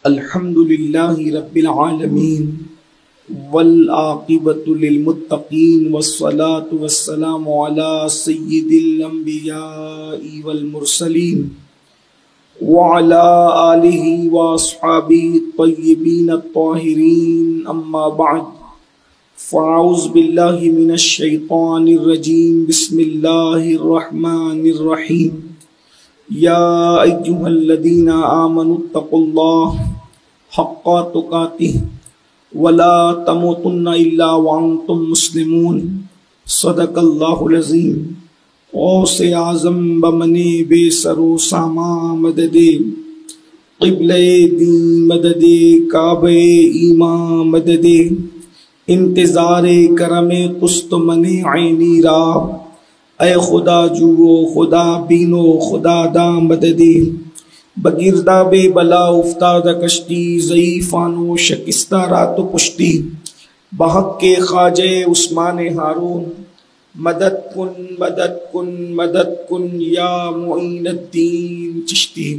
الحمد للہ رب العالمین والعاقبۃ للمتقین والصلاة والسلام علی سید الانبیاء والمرسلین وعلی آلہ واصحابہ الطیبین الطاہرین اما بعد فاعوذ باللہ من الشیطان الرجیم بسم اللہ الرحمن الرحیم یا ایہا الذین آمنوا اتقوا اللہ حق تقاتہ ولا تموتن الا وانتم مسلمون صدق اللہ العظیم۔ غوث اعظم بمنِ بے سر و ساما مدد قبلہ دین مدد کعبہ ایمان مدد انتظار کرم قسط من عینی را اے خدا جو خدا بینو خدا دا مددی بگردہ بے بلا افتادہ کشتی ضعیفانو شکستہ رات و پشتی بحق کے خواجہ عثمان ہارون مدد کن مدد کن یا معین الدین چشتی۔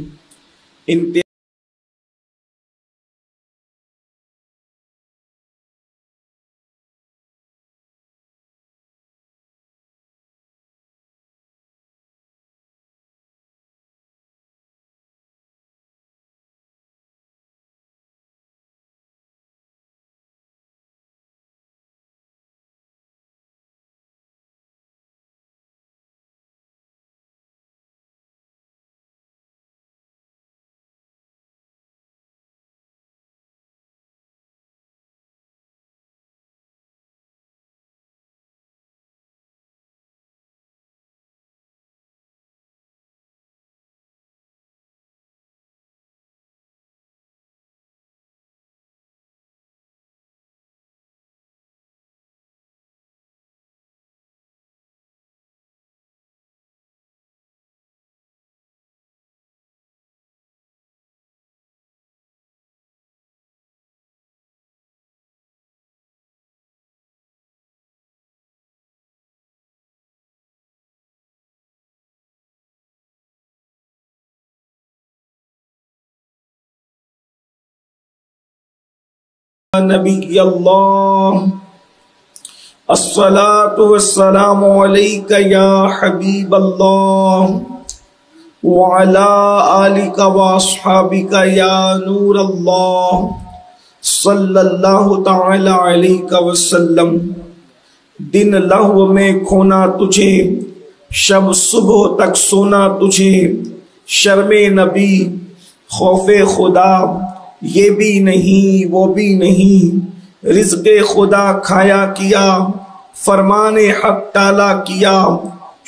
نبی اللہ الصلاة والسلام علیک یا حبیب اللہ وعلا آلک واصحابک یا نور اللہ صلی اللہ تعالی علیہ وسلم۔ دن لہو میں کھونا تجھے، شب صبح تک سونا تجھے، شرم نبی خوف خدا یہ بھی نہیں وہ بھی نہیں، رزق خدا کھایا کیا فرمان حق ٹالا کیا،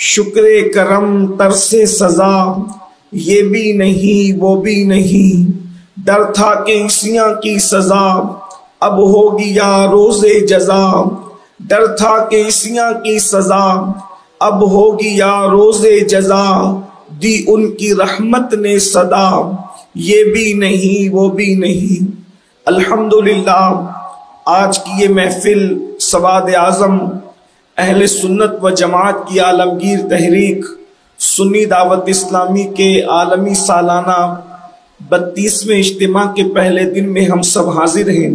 شکر کرم ترس سزا یہ بھی نہیں وہ بھی نہیں، ڈر تھا کہ عیسیاں کی سزا اب ہوگی یا روز جزا، ڈر تھا کہ عیسیاں کی سزا اب ہوگی یا روز جزا، دی ان کی رحمت نے صدا یہ بھی نہیں وہ بھی نہیں۔ الحمدللہ آج کی یہ محفل سواد اعظم اہل سنت و جماعت کی عالمگیر تحریک سنی دعوت اسلامی کے عالمی سالانہ 32ویں اجتماع کے پہلے دن میں ہم سب حاضر ہیں۔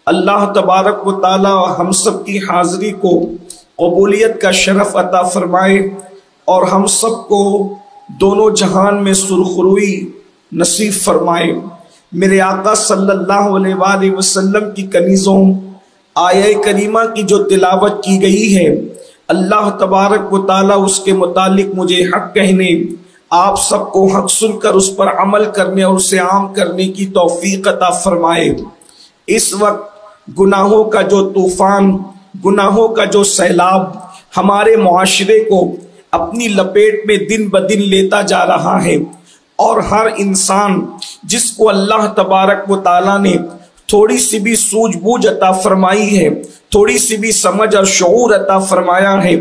اللہ تبارک و تعالی ہم سب کی حاضری کو قبولیت کا شرف عطا فرمائے اور ہم سب کو دونوں جہان میں سرخروئی نصیب فرمائے۔ میرے آقا صلی اللہ علیہ وآلہ وسلم کی کنیزوں آیہ کریمہ کی جو تلاوت کی گئی ہے، اللہ تبارک و تعالیٰ اس کے متعلق مجھے حق کہنے، آپ سب کو حق سن کر اس پر عمل کرنے اور اسے عام کرنے کی توفیق عطا فرمائے۔ اس وقت گناہوں کا جو طوفان، گناہوں کا جو سیلاب ہمارے معاشرے کو اپنی لپیٹ میں دن بدن لیتا جا رہا ہے، اور ہر انسان جس کو اللہ تبارک و تعالیٰ نے تھوڑی سی بھی سوجھ بوجھ عطا فرمائی ہے، تھوڑی سی بھی سمجھ اور شعور عطا فرمایا ہے،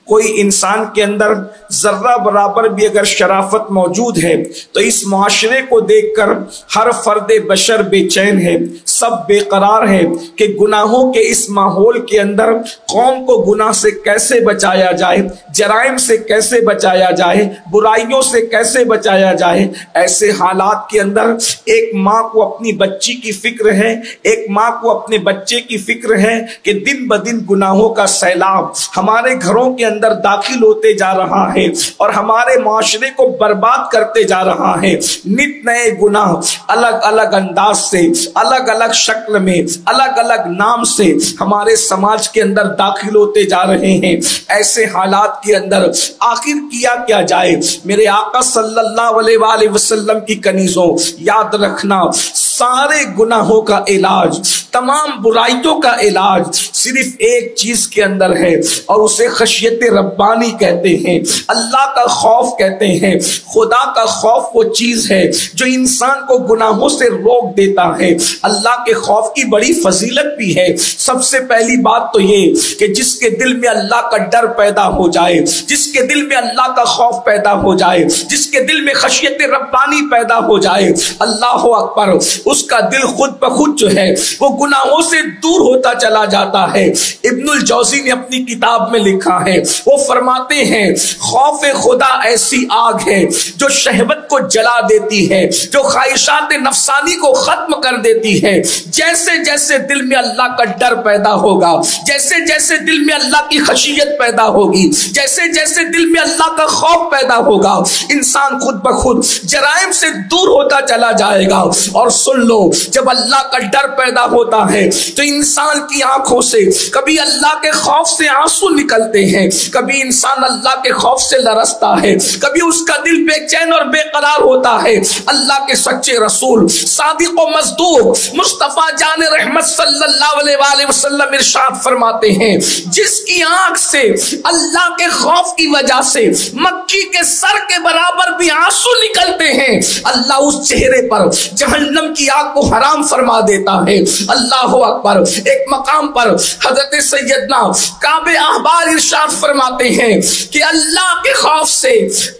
کوئی انسان کے اندر ذرہ برابر بھی اگر شرافت موجود ہے تو اس معاشرے کو دیکھ کر ہر فرد بشر بے چین ہے، سب بے قرار ہے کہ گناہوں کے اس ماحول کے اندر قوم کو گناہ سے کیسے بچایا جائے، جرائم سے کیسے بچایا جائے، برائیوں سے کیسے بچایا جائے۔ ایسے حالات کے اندر ایک ماں کو اپنی بچی کی فکر ہے، ایک ماں کو اپنے بچے کی فکر ہے کہ دن بدن گناہوں کا سیلاب ہمارے گھروں کے اندر داخل ہوتے جا رہا ہے اور ہمارے معاشرے کو برباد کرتے جا رہا ہے۔ نت نئے گناہ الگ الگ انداز سے، الگ الگ شکل میں، الگ الگ نام سے ہمارے سماج کے اندر داخل ہوتے جا رہے ہیں۔ ایسے حالات کے اندر آخر کیا کیا جائے؟ میرے آقا صلی اللہ علیہ وآلہ وسلم کی کنیزوں، یاد رکھنا سارے گناہوں کا علاج، تمام برائیوں کا علاج صرف ایک چیز کے اندر ہے اور اسے خشیت ربانی کہتے ہیں، اللہ کا خوف کہتے ہیں۔ خدا کا خوف وہ چیز ہے جو انسان کو گناہوں سے روک دیتا ہے۔ اللہ کے خوف کی بڑی فضیلت بھی ہے۔ سب سے پہلی بات تو یہ کہ جس کے دل میں اللہ کا ڈر پیدا ہو جائے، جس کے دل میں اللہ کا خوف پیدا ہو جائے، جس کے دل میں خشیت ربانی پیدا ہو جائے، اللہ اکبر، اس کا دل خود بخود جو ہے وہ گناہوں سے دور ہوتا چلا جاتا ہے۔ ابن الجوزی نے اپنی کتاب میں لکھا ہے، وہ فرماتے ہیں خوف خدا ایسی آگ ہے جو شہوت کو جلا دیتی ہے، جو خواہشات نفسانی کو ختم کر دیتی ہے۔ جیسے جیسے دل میں اللہ کا ڈر پیدا ہوگا، جیسے جیسے دل میں اللہ کی خشیت پیدا ہوگی، جیسے جیسے دل میں اللہ کا خوف پیدا ہوگا، انسان خود بخود جرائم سے دور ہوتا چلا جائے گا۔ اور سن لو، جب اللہ کا ڈر پیدا ہوتا ہے تو انسان کی آنکھوں سے کبھی اللہ کے خوف سے آنسو نکلتے ہیں، کبھی انسان اللہ کے خوف سے لرزتا ہے، کبھی اس کا دل بے چین اور بے قرار ہوتا ہے۔ اللہ کے سچے رسول صادق و مصدوق مصطفیٰ جان رحمت صلی اللہ علیہ وآلہ وسلم ارشاد فرماتے ہیں، جس کی آنکھ سے اللہ کے خوف کی وجہ سے مکی کے سر کے برابر بھی آنسو نکلتے ہیں، اللہ اس چہرے پر جہنم کی آگ کو حرام فرما دیتا ہے۔ اللہ اکبر۔ ایک مقام پر حضرت سیدنا کعب احبار ارشاد فرماتے ہیں کہ اللہ کے خوف سے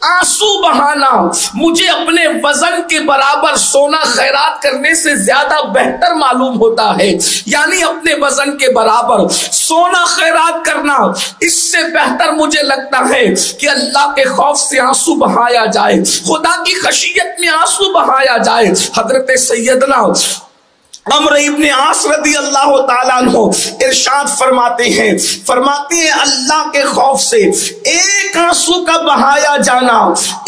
آنسو بہانا مجھے اپنے وزن کے برابر سونا خیرات کرنے سے زیادہ بہتر معلوم ہوتا ہے، یعنی اپنے وزن کے برابر سونا خیرات کرنا اس سے بہتر مجھے لگتا ہے کہ اللہ کے خوف سے آنسو بہایا جائے، خدا کی خشیت میں آنسو بہایا جائے۔ حضرت سیدنا عمرو ابن عاص رضی اللہ تعالیٰ عنہ ارشاد فرماتے ہیں اللہ کے خوف سے ایک آنسو کا بہایا جانا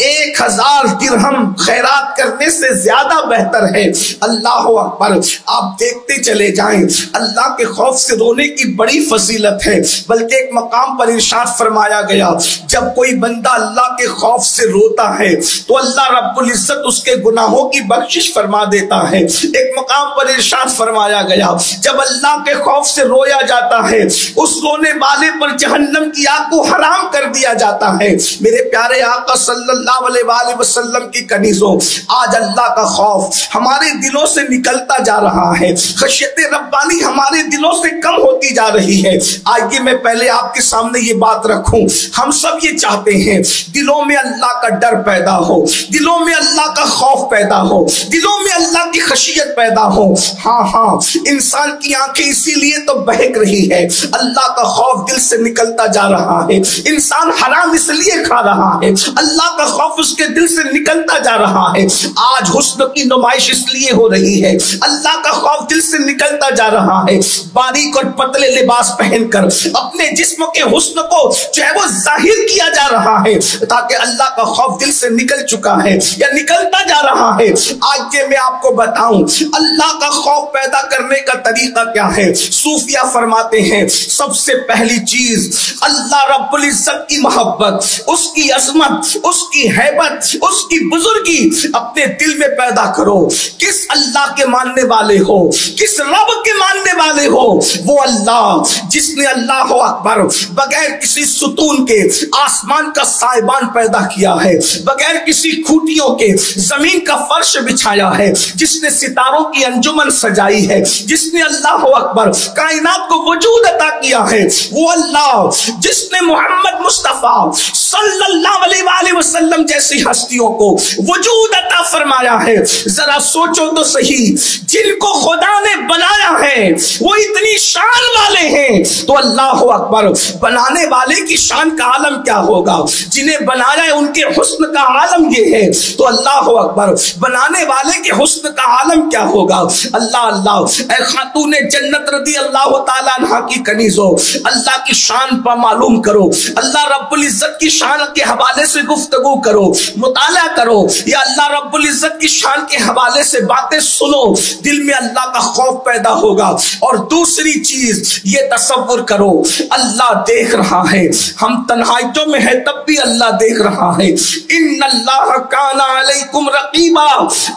1000 درہم خیرات کرنے سے زیادہ بہتر ہے۔ اللہ اکبر۔ آپ دیکھتے چلے جائیں، اللہ کے خوف سے رونے کی بڑی فضیلت ہے، بلکہ ایک مقام پر ارشاد فرمایا گیا جب کوئی بندہ اللہ کے خوف سے روتا ہے تو اللہ رب العزت اس کے گناہوں کی بخشش فرما دیتا ہے۔ ایک مقام پر ارشاد فرمایا گیا جب اللہ کے خوف سے رویا جاتا ہے اس رونے والے پر جہنم کی آگ کو حرام کر دیا جاتا ہے۔ میرے پیارے آقا صلی اللہ علیہ وآلہ وسلم کی کنیزوں، آج اللہ کا خوف ہمارے دلوں سے نکلتا جا رہا ہے، خشیت ربانی ہمارے دلوں سے کم ہوتی جا رہی ہے۔ آئیے میں پہلے آپ کے سامنے یہ بات رکھوں، ہم سب یہ چاہتے ہیں دلوں میں اللہ کا ڈر پیدا ہو، دلوں میں اللہ کا خوف پیدا ہو، دلوں میں اللہ کی خشیت پیدا ہو۔ ہاں انسان کی آنکھیں اسی لیے تو بہک رہی ہے، اللہ کا خوف دل سے نکلتا جا رہا ہے، انسان حرام اس لیے کھا رہا ہے، اللہ کا خوف اس کے دل سے نکلتا جا رہا ہے۔ آج حسن کی نمائش اس لیے ہو رہی ہے، اللہ کا خوف دل سے نکلتا جا رہا ہے۔ باریک اور پتلے لباس پہن کر اپنے جسم کے حسن کو جو ہے وہ ظاہر کیا جا رہا ہے تاکہ اللہ کا خوف دل سے نکل چکا ہے یا نکلتا جا رہا ہے۔ آج یہ میں آپ کو بتاؤں اللہ کا خوف پیدا کرنے کا طریقہ کیا ہے۔ صوفیہ فرماتے ہیں سب سے پہلی چیز اللہ رب العزت کی محبت، اس کی عظمت، اس کی ہیبت، اس کی بزرگی اپنے دل میں پیدا کرو۔ کس اللہ کے ماننے والے ہو، کس رب کے ماننے والے ہو؟ وہ اللہ جس نے اللہ اکبر بغیر کسی ستون کے آسمان کا سائبان پیدا کیا ہے، بغیر کسی کھوٹیوں کے زمین کا فرش بچھایا ہے، جس نے ستاروں کی انجمن سجائی ہے، جس نے اللہ اکبر کائنات کو وجود عطا کیا ہے، وہ اللہ جس نے محمد مصطفیٰ صلی اللہ علیہ وآلہ وسلم جیسی ہستیوں کو وجود عطا فرمایا ہے۔ ذرا سوچو تو صحیح، جن کو خدا نے بنایا ہے وہ اتنی شان والے ہیں، تو اللہ اکبر بنانے والے کی شان کا عالم کیا ہوگا؟ جنہیں بنایا ہے ان کے حسن کا عالم یہ ہے، تو اللہ اکبر بنانے والے کے حسن کا عالم کیا ہوگا؟ اللہ اللہ، اے خاتون جنت رضی اللہ تعالیٰ عنہ کی کنیزو، اللہ کی شان پر معلوم کرو، اللہ رب العزت کی شان کے حوالے سے گفتگو کرو، مطالعہ کرو، یا اللہ رب العزت کی شان کے حوالے سے باتیں سنو، دل میں اللہ کا خوف پیدا ہوگا۔ اور دوسری چیز یہ تصور کرو، اللہ دیکھ رہا ہے، ہم تنہائیوں میں ہے تب بھی اللہ دیکھ رہا ہے۔ ان اللہ کان علیکم رقیبا،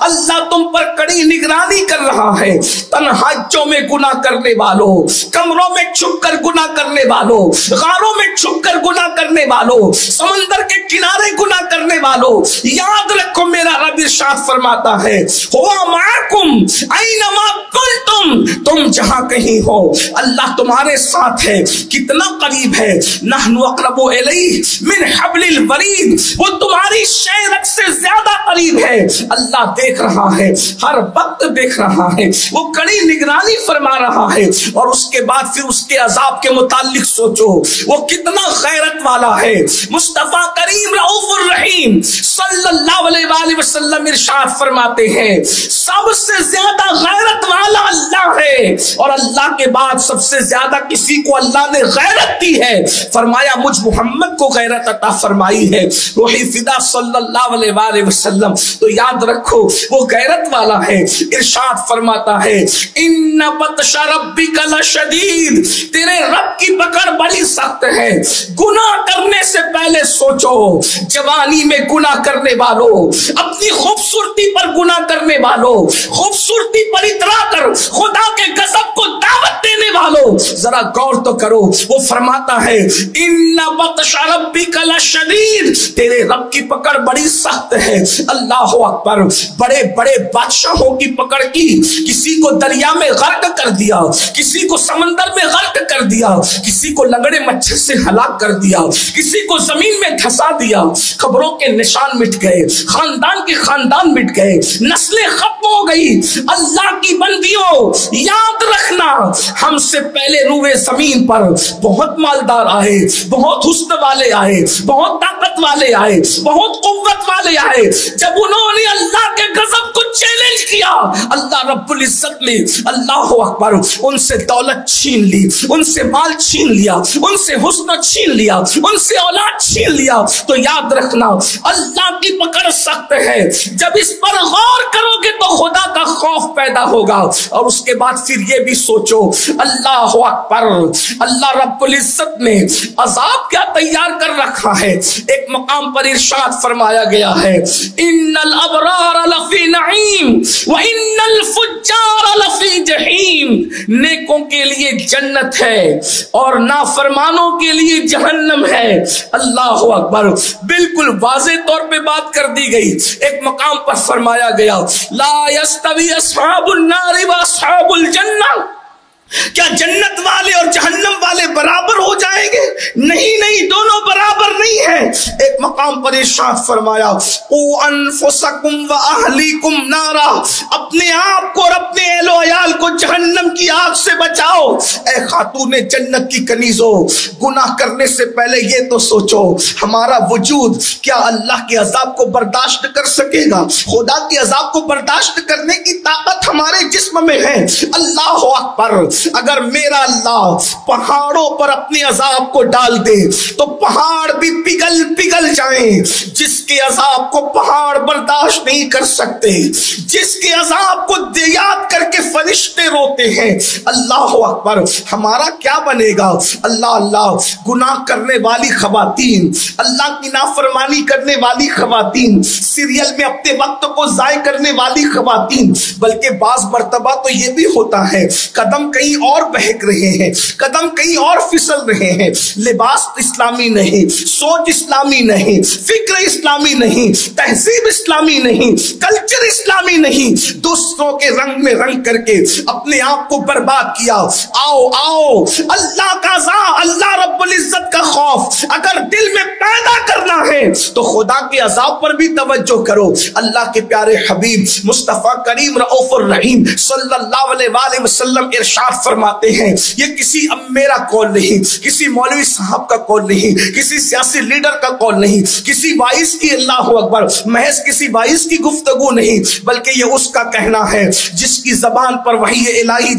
اللہ تم پر کڑی نگرانی کر رہا ہے۔ تنہائیوں میں گناہ کرنے والوں، کمروں میں چھپ کر گناہ کرنے والوں، غاروں میں چھپ کر گناہ کرنے والوں، سمندر کے کنارے گناہ کرنے والوں، یاد رکھو میرا رب ارشاد فرماتا ہے ہوا معکم اینما کنتم، تم جہاں کہیں ہو اللہ تمہارے ساتھ ہے۔ کتنا قریب ہے، نحن اقرب الیہ من حبل الورید، وہ تمہاری شہرت سے زیادہ قریب ہے۔ اللہ دیکھ رہا ہے، ہر وقت دیکھ رہا ہے، وہ کڑی نگرانی فرما رہا ہے۔ اور اس کے بعد پھر اس کے عذاب کے متعلق سوچو، وہ کتنا غیرت والا ہے۔ مصطفیٰ کریم رؤوف الرحیم صلی اللہ علیہ وآلہ وسلم ارشاد فرماتے ہیں سب سے زیادہ غیرت والا اللہ ہے، اور اللہ کے بعد سب سے زیادہ کسی کو اللہ نے غیرت دی ہے، فرمایا مجھ محمد کو غیرت عطا فرمائی ہے، روحی فدا صلی اللہ علیہ وآلہ وسلم۔ تو یاد رکھو وہ غیرت والا ہے۔ ارشاد فرماتا ہے ان بطش ربک لشدید، تیرے رب کی پکڑ بڑی سخت ہے۔ گناہ کرنے سے پہلے سوچو، جوانی میں گناہ کرنے والوں، اپنی خوبصورتی پر گناہ کرنے والوں، خوبصورتی پر اترا کر خدا کے غضب کو دعوت دینے والوں، ذرا غور تو کرو۔ وہ فرماتا ہے ان بطش ربک لشدید، تیرے رب کی پکڑ بڑی سخت ہے۔ اللہ اکبر، بڑے بڑے بادشاہوں کی پکڑ کی، کسی کو دریا میں غرق کر دیا، کسی کو سمندر میں غرق کر دیا، کسی کو لنگڑے مچھر سے ہلاک کر دیا، کسی کو زمین میں دھسا دیا، خبروں کے نشان مٹ گئے، خاندان کے خاندان مٹ گئے، نسلیں ختم ہو گئی۔ اللہ کی بندیوں یاد رکھنا، ہم سے پہلے روئے زمین پر بہت مالدار آئے، بہت حسن والے آئے، بہت طاقت والے آئے، بہت قوت والے آئے۔ جب انہوں نے اللہ کے غضب کو چیلنج کیا، اللہ رب العزت نے اللہ اکبر ان سے دولت چھین لی، ان سے مال چھین لیا، ان سے حسن چھین لیا، ان سے اولاد چھین لیا۔ تو یاد رکھنا اللہ کی پکڑ سخت ہے، جب اس پر غور کرو گے تو خدا کا خوف پیدا ہوگا۔ اور اس کے بعد پھر یہ بھی سوچو اللہ اکبر، اللہ رب العزت نے عذاب کیا تیار کر رکھا ہے۔ ایک مقام پر ارشاد فرمایا گیا ہے ان الابرار لفی نعیم وان الفجار لفی جحیم، نیکوں کے لیے جنت ہے اور نافرمانوں کے لیے جہنم ہے۔ اللہ اکبر، بالکل واضح طور پہ بات کر دی گئی۔ ایک مقام پر فرمایا گیا لا یستوی اصحاب النار واصحاب الجنہ، کیا جنت والے اور جہنم والے برابر ہو جائیں گے؟ نہیں نہیں، دونوں برابر نہیں ہیں۔ ایک مقام پر ارشاد فرمایا او انفسکم واہلیکم نارا، اپنے آپ کو اور اپنے اہل و عیال کو جہنم کی آگ سے بچاؤ۔ اے خاتون جنت کی کنیزو، گناہ کرنے سے پہلے یہ تو سوچو ہمارا وجود کیا اللہ کے عذاب کو برداشت کر سکے گا؟ خدا کے عذاب کو برداشت کرنے کی طاقت ہمارے جسم میں ہے۔ اللہ اکبر، اگر میرا اللہ پہاڑوں پر اپنے عذاب کو ڈال دے تو پہاڑ بھی پگھل پگھل جائیں۔ جس کے عذاب کو پہاڑ برداشت نہیں کر سکتے، جس کے عذاب کو یاد کر کے فرشتے روتے ہیں اللہ اکبر ہمارا کیا بنے گا؟ اللہ اللہ گناہ کرنے والی خواتین، اللہ کی نافرمانی کرنے والی خواتین، سیریل میں اپنے وقت کو ضائع کرنے والی خواتین، بلکہ بعض مرتبہ تو یہ بھی ہوتا ہے قدم کہیں اور بہک رہے ہیں، قدم کہیں اور پھسل رہے ہیں، لباس اسلامی نہیں، سوچ اسلامی نہیں، فکر اسلامی نہیں، تہذیب اسلامی نہیں، کلچر اسلامی نہیں، دوسروں کے رنگ میں رنگ کر کے اپنے آپ کو برباد کیا۔ آؤ آؤ اللہ کا اللہ رب العزت کا خوف اگر دل میں پیدا کرنا ہے تو خدا کے عذاب پر بھی توجہ کرو۔ اللہ کے پیارے حبیب مصطفیٰ کریم رؤوف الرحیم صلی اللہ علیہ وآلہ وسلم ارشاد فرماتے ہیں، یہ کسی میرا قول نہیں، کسی مولوی صاحب کا قول نہیں، کسی سیاسی لیڈر کا قول نہیں، کسی وائس کی، اللہ اکبر، محض کسی وائس کی گفتگو نہیں، بلکہ یہ اس کا کہنا ہے جس کی زبان پر وحی الہی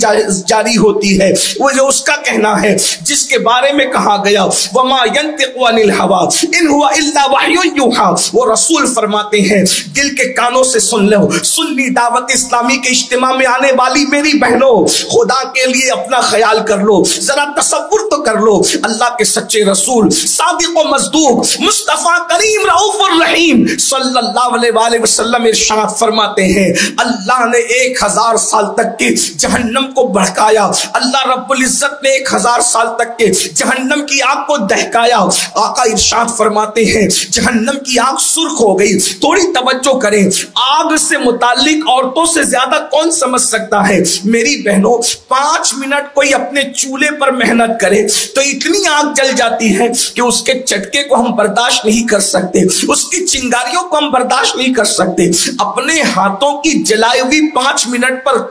جاری ہوتی ہے، وہ جو اس کا کہنا ہے جس کے بارے میں کہا گیا وما ينطق عن الهوى ان هو الا وحی یوحى، وہ رسول فرماتے ہیں دل کے کانوں سے سن لو۔ سنی دعوت اسلامی کے اجتماع میں آنے والی میری بہنوں، خدا کے لیے اپنا خیال کر لو، ذرا تصور تو کر لو، اللہ کے سچے رسول صادق و مصدوق مصطفیٰ کریم رؤوف الرحیم صلی اللہ علیہ وآلہ وسلم ارشاد فرماتے ہیں اللہ نے 1000 سال تک کی جہنم کو بھڑکایا، اللہ رب العزت نے 1000 سال تک کے جہنم کی آگ کو دہکایا۔ آقا ارشاد فرماتے ہیں جہنم کی آگ سرخ ہو گئی۔ تھوڑی توجہ کریں، آگ سے متعلق عورتوں سے زیادہ کون سمجھ سکتا ہے؟ میری بہنوں 5 منٹ کوئی اپنے چولہے پر محنت کرے تو اتنی آگ جل جاتی ہے کہ اس کے چٹکے کو ہم برداشت نہیں کر سکتے، اس کی چنگاریوں کو ہم برداشت نہیں کر سکتے۔ اپنے ہاتھوں کی جلائی ہوئی 5 منٹ پر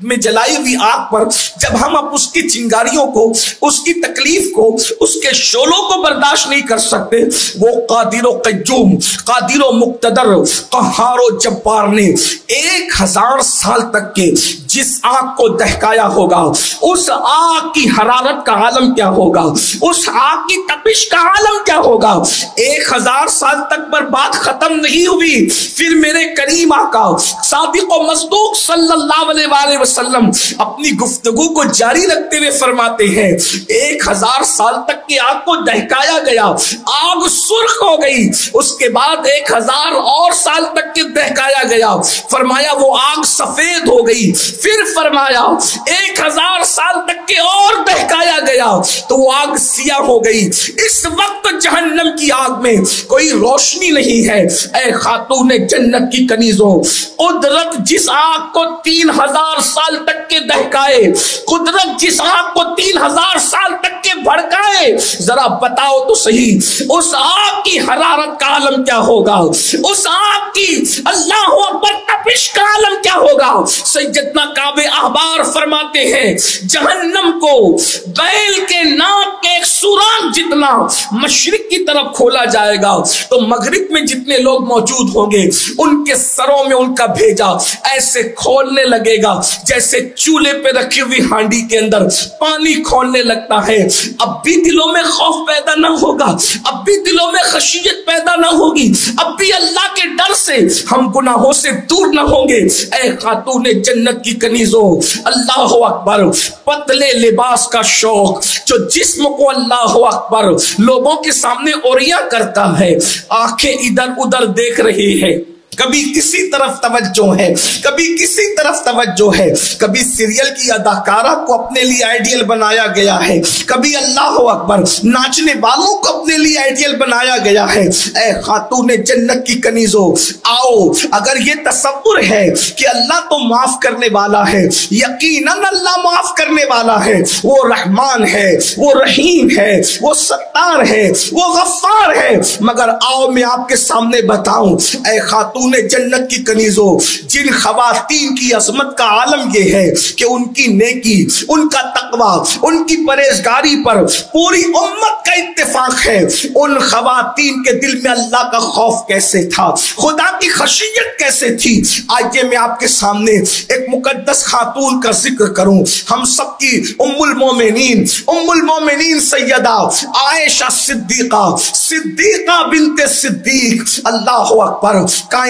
میں جلائی ہوئی آگ پر جب ہم اب اس کی چنگاریوں کو، اس کی تکلیف کو، اس کے شعلوں کو برداشت نہیں کر سکتے، وہ قادر و قیوم، قادر و مقتدر، قہار و جبار نے 1000 سال تک کے جس آگ کو دہکایا ہوگا، اس آگ کی حرارت کا عالم کیا ہوگا، اس آگ کی تپش کا عالم کیا ہوگا۔ 1000 سال تک پر بات ختم نہیں ہوئی، پھر میرے کریم آقا صادق و مصدوق صلی اللہ علیہ وآلہ وسلم اپنی گفتگو کو جاری رکھتے ہوئے فرماتے ہیں 1000 سال تک کی آگ کو دہکایا گیا، آگ سرخ ہو گئی، اس کے بعد 1000 اور سال تک کے دہکایا گیا، فرمایا وہ آگ سفید ہو گئی، پھر فرمایا 1000 سال تک کے اور دہکایا گیا تو وہ آگ سیاہ ہو گئی۔ اس وقت جہنم کی آگ میں کوئی روشنی نہیں ہے۔ اے خاتون جنت کی کنیزوں، قدرت جس آگ کو 3000 سال تک کے دہکائے، قدرت جس آگ کو 3000 سال تک کے بھڑکائے، ذرا بتاؤ تو صحیح اس آگ کی حرارت کا عالم کیا ہوگا، اس آگ کی اللہ اکبر تپش کا عالم کیا ہوگا۔ سیدنا کعب احبار فرماتے ہیں جہنم کو بیل کے ناک کے ایک سوراخ جتنا مشرق کی طرف کھولا جائے گا تو مغرب میں جتنے لوگ موجود ہوں گے ان کے سروں میں ان کا بھیجا ایسے کھولنے لگے گا جیسے چولہے پہ رکھی ہوئی ہانڈی کے اندر پانی کھولنے لگتا ہے۔ اب بھی دلوں میں خوف پیدا نہ ہوگا، اب بھی دلوں میں خشیت پیدا نہ ہوگی، اب بھی اللہ کے ڈر سے ہم گناہوں سے دور نہ ہوں گے۔ اے خاتون جنت کی کنیزوں، اللہ اکبر، پتلے لباس کا شوق جو جسم کو اللہ اکبر لوگوں کے سامنے اوریاں کرتا ہے، آنکھیں ادھر ادھر دیکھ رہی ہے، کبھی کسی طرف توجہ ہے، کبھی کسی طرف توجہ ہے، کبھی سیریل کی اداکارہ کو اپنے لیے آئیڈیل بنایا گیا ہے، کبھی اللہ اکبر ناچنے والوں کو اپنے لیے آئیڈیل بنایا گیا ہے۔ اے خاتون جنت کی کنیزوں، آؤ، اگر یہ تصور ہے کہ اللہ تو معاف کرنے والا ہے، یقیناً اللہ معاف کرنے والا ہے، وہ رحمان ہے، وہ رحیم ہے، وہ ستار ہے، وہ غفار ہے، مگر آؤ میں آپ کے سامنے بتاؤں، اے خاتون جنت کی کنیزوں، جن خواتین کی عظمت کا عالم یہ ہے کہ ان کی نیکی، ان کا تقوی، ان کی پرہیزگاری پر پوری امت کا اتفاق ہے، ان خواتین کے دل میں اللہ کا خوف کیسے تھا، خدا کی خشیت کیسے تھی۔ آئیے میں آپ کے سامنے ایک مقدس خاتون کا ذکر کروں، ہم سب کی ام المومنین سیدہ عائشہ صدیقہ بنت صدیق، اللہ اکبر،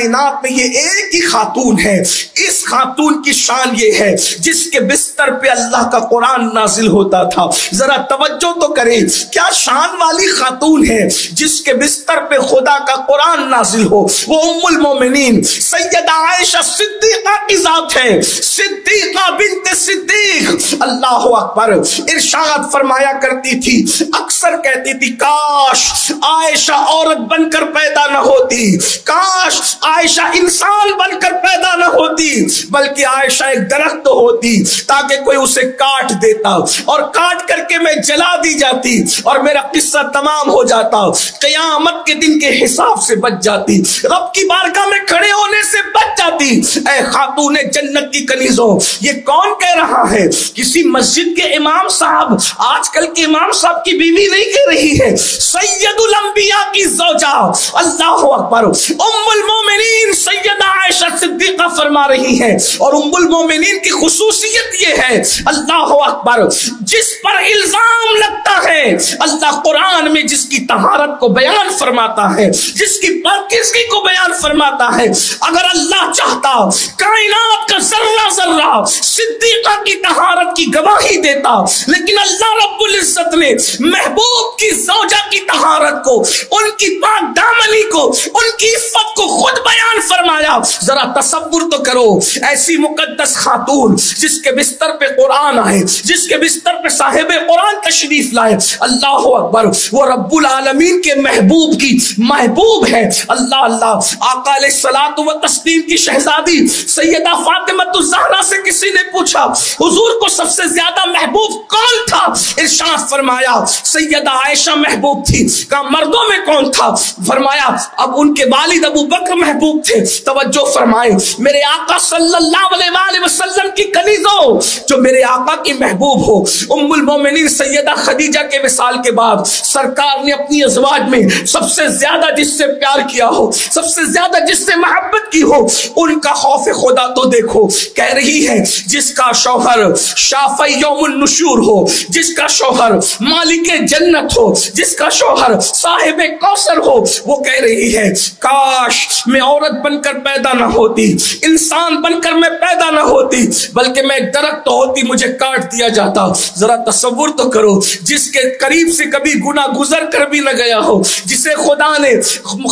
کائنات میں یہ ایک ہی خاتون ہے. اس خاتون کی شان یہ ہے جس کے بستر پہ اللہ کا قرآن نازل ہوتا تھا. ذرا توجہ تو کریں, کیا شان والی خاتون ہے جس کے بستر پہ خدا کا قرآن نازل ہو. وہ ام المومنین سیدہ عائشہ صدیقہ کی ذات ہے, صدیقہ بنت صدیق. اللہ اکبر. ارشاد فرمایا کرتی تھی, اکثر کہتی تھی کاش عائشہ عورت بن کر پیدا نہ ہوتی, کاش عائشہ انسان بن کر پیدا نہ ہوتی, بلکہ عائشہ ایک درخت ہوتی تاکہ کوئی اسے کاٹ دیتا اور کاٹ کر کے میں جلا دی جاتی اور میرا قصہ تمام ہو جاتا, قیامت کے دن کے حساب سے بچ جاتی, رب کی بارگاہ میں کھڑے ہونے سے بچ جاتی. اے خاتون جنت کی کنیزوں, یہ کون کہہ رہا ہے؟ کسی مسجد کے امام صاحب, آج کل کے امام صاحب کی بیوی نہیں کہہ رہی ہے, سید الانبیاء کی زوجہ. اللہ اکبر. ام المومنین سیدہ عائشہ صدیقہ فرما رہی ہے, اور ام المومنین کی خصوصیت یہ ہے, اللہ اکبر, جس پر الزام لگتا ہے اللہ قرآن میں جس کی طہارت کو بیان فرماتا ہے, جس کی پاکیزگی کو بیان فرماتا ہے, اگر اللہ چاہتا کائنات کا ذرہ ذرہ صدیقہ کی طہارت کی گواہی دیتا, لیکن اللہ رب العزت نے محبوب کی زوجہ کی طہارت کو, ان کی پاک دامنی کو, ان کی عفت کو خود بیان فرمایا. ذرا تصور تو کرو, ایسی مقدس خاتون جس کے بستر پہ قرآن آئے, جس کے بستر پہ صاحب قرآن تشریف لائے. اللہ اکبر. وہ رب العالمین کے محبوب کی محبوب ہے. اللہ اللہ. آقا علیہ الصلوۃ والتسلیم کی شہزادی سیدہ فاطمہ الزہرا سے کسی نے پوچھا حضور کو سب سے زیادہ محبوب کون تھا؟ ارشاد فرمایا سیدہ عائشہ محبوب تھی. کہا مردوں میں کون تھا؟ فرمایا اب ان کے والد ابو بکر محبوب تھے. توجہ فرمائے, میرے آقا صلی اللہ علیہ وآلہ وسلم کی کنیزوں, جو میرے آقا کی محبوب ہو, ام المومنین سیدہ خدیجہ کے وصال کے بعد سرکار نے اپنی ازواج میں سب سے زیادہ جس سے پیار کیا ہو, سب سے زیادہ جس سے محبت کی ہو, ان کا خوف خدا تو دیکھو. کہہ رہی ہے جس کا شوہر شافع یوم النشور ہو, جس کا شوہر مالک جنت ہو, جس کا شوہر صاحب کوثر ہو, وہ کہہ رہی ہے کاش میں عورت بن کر پیدا نہ ہوتی, انسان بن کر میں پیدا نہ ہوتی, بلکہ میں ایک درخت ہوتی, مجھے کاٹ دیا جاتا. ذرا تصور تو کرو, جس کے قریب سے کبھی گناہ گزر کر بھی نہ گیا ہو, جسے خدا نے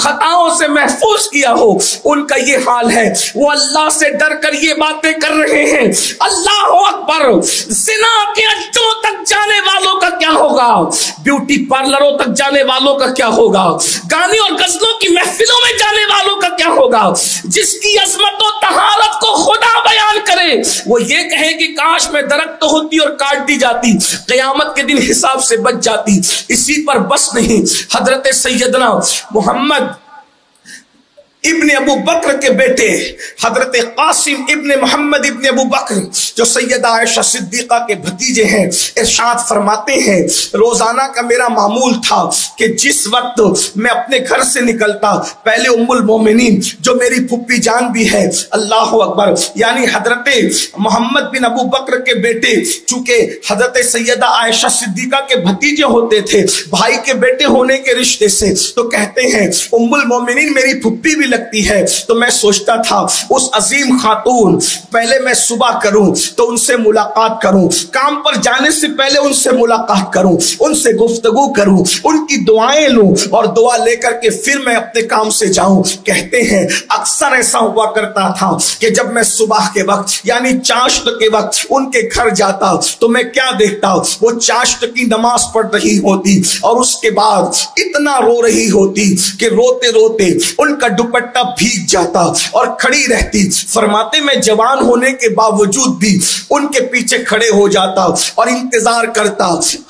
خطاؤں سے محفوظ کیا ہو, ان کا یہ حال ہے. وہ اللہ سے ڈر کر یہ باتیں کر رہے ہیں. اللہ اکبر. زنا کے اڈوں تک جانے والوں کا کیا ہوگا, بیوٹی پارلروں تک جانے والوں کا کیا ہوگا, گانے اور غزلوں کی محفلوں میں جانے والوں کا کیا ہوگا. جس کی عظمت و طہارت کو خدا بیان کرے, وہ یہ کہے کہ کاش میں درخت ہوتی اور کاٹ دی جاتی, قیامت کے دن حساب سے بچ جاتی. اسی پر بس نہیں, حضرت سیدنا محمد ابن ابو بکر کے بیٹے حضرت قاسم ابن محمد ابن ابو بکر جو سیدہ عائشہ صدیقہ کے بھتیجے ہیں, ارشاد فرماتے ہیں روزانہ کا میرا معمول تھا کہ جس وقت میں اپنے گھر سے نکلتا, پہلے ام المومنین جو میری پھپھی جان بھی ہے, اللہ اکبر, یعنی حضرت محمد بن ابو بکر کے بیٹے, چونکہ حضرت سیدہ عائشہ صدیقہ کے بھتیجے ہوتے تھے بھائی کے بیٹے ہونے کے رشتے سے, تو کہتے ہیں ام المومنین میری پھپھی بھی لگتی ہے. تو میں سوچتا تھا اس عظیم خاتون, پہلے میں صبح کروں تو ان سے ملاقات کروں, کام پر جانے سے پہلے ان سے ملاقات کروں, ان سے گفتگو کروں, ان کی دعائیں لوں اور دعا لے کر کے پھر میں اپنے کام سے جاؤں. کہتے ہیں اکثر ایسا ہوا کرتا تھا کہ جب میں صبح کے وقت یعنی چاشت کے وقت ان کے گھر جاتا تو میں کیا دیکھتا, وہ چاشت کی نماز پڑھ رہی ہوتی اور اس کے بعد اتنا رو رہی ہوتی کہ روتے روتے ان کا دوپٹہ بھیگ جاتا اور کھڑی رہتی. فرماتے میں جوان ہونے کے باوجود بھی ان کے پیچھے کھڑے ہو جاتا اور انتظار کرتا,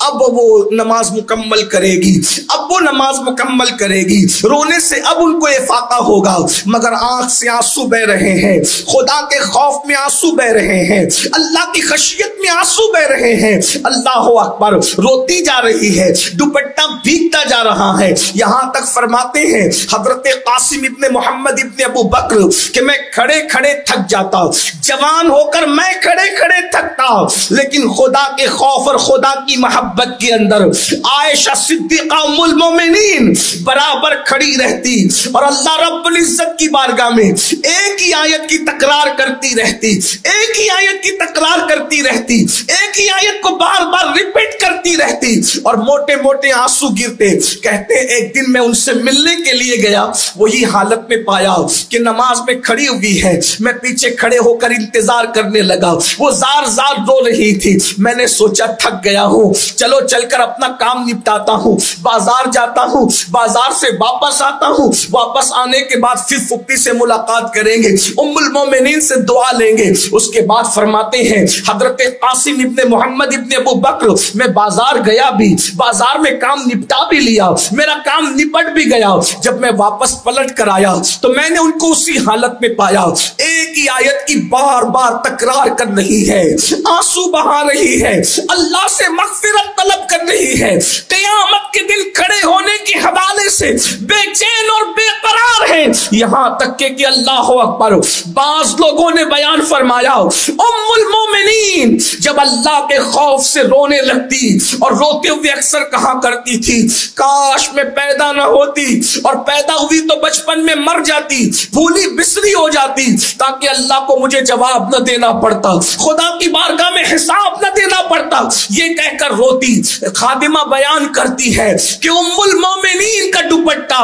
اب وہ نماز مکمل کرے گی, اب وہ نماز مکمل کرے گی, رونے سے اب ان کو افاقہ ہوگا, مگر آنکھ سے آنسو بہ رہے ہیں, خدا کے خوف میں آنسو بہ رہے ہیں, اللہ کی خشیت میں آنسو بہ رہے ہیں. اللہ اکبر. روتی جا رہی ہے, دوپٹہ بھیگتا جا رہا ہے, یہاں تک فرماتے ہیں حضرت قاسم ابن محمد ابن ابو بکر کہ میں کھڑے کھڑے تھک جاتا, جوان ہو کر میں کھڑے کھڑے تھکتا, لیکن خدا کے خوف اور خدا کی محبت کے اندر عائشہ صدیقہ ام المومنین برابر کھڑی رہتی اور اللہ رب العزت کی بارگاہ میں ایک ہی آیت کی تکرار کرتی رہتی، ایک ہی آیت کی تکرار کرتی رہتی، ایک ہی آیت کو بار بار ریپیٹ کرتی رہتی اور موٹے موٹے آنسو گرتے۔ کہتے ایک دن میں ان سے ملنے کے لیے گیا، وہی حالت میں پایا کہ نماز میں کھڑی ہوئی ہے، میں پیچھے کھڑے ہو کر انتظار کرنے لگا، وہ زار زار رو رہی تھی۔ میں نے سوچا تھک گیا ہوں، چلو چل کر اپنا کام نپٹاتا ہوں، بازار جاتا ہوں، بازار سے واپس آتا ہوں، واپس آنے کے بعد پھر پھپھی سے ملاقات کریں گے، ام المومنین سے دعا لیں گے۔ اس کے بعد فرماتے ہیں حضرت قاسم ابن محمد ابن ابو بکر، میں بازار گیا بھی، بازار میں کام نپٹا بھی لیا، میرا کام نپٹ بھی گیا۔ جب میں واپس پلٹ کر آیا تو میں نے ان کو اسی حالت میں پایا، ایک ہی آیت کی بار بار تکرار کر رہی ہے، آنسو بہا رہی ہے، اللہ سے مغفرت طلب کر رہی ہے، قیامت کے دن کھڑے ہونے کے حوالے سے بے چین اور بے قرار ہے۔ یہاں تک کہ اللہ اکبر، بعض لوگوں نے بیان فرمایا ام المومنین جب اللہ کے خوف سے رونے لگتی اور روتے ہوئے اکثر کہا کرتی تھی کاش میں پیدا نہ ہوتی، اور پیدا ہوئی تو بچپن میں مر جاتی، بھولی بسری ہو جاتی، تاکہ اللہ کو مجھے جواب نہ دینا پڑتا، خدا کی بارگاہ میں حساب نہ دینا پڑتا۔ یہ کہہ کر روتی۔ خادمہ بیان کرتی ہے کہ ام المومنین کا دوپٹہ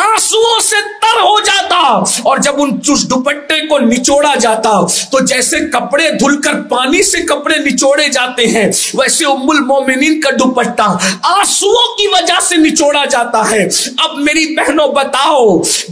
آنسوؤں سے تر ہو جاتا، اور جب ان دوپٹے کو نچوڑا جاتا تو جیسے کپڑے دھل کر پانی سے کپڑے نچوڑے جاتے ہیں، ویسے ام المومنین کا دوپٹہ آنسوؤں کی وجہ سے نچوڑا جاتا ہے۔ اب میری بہنوں بتاؤ،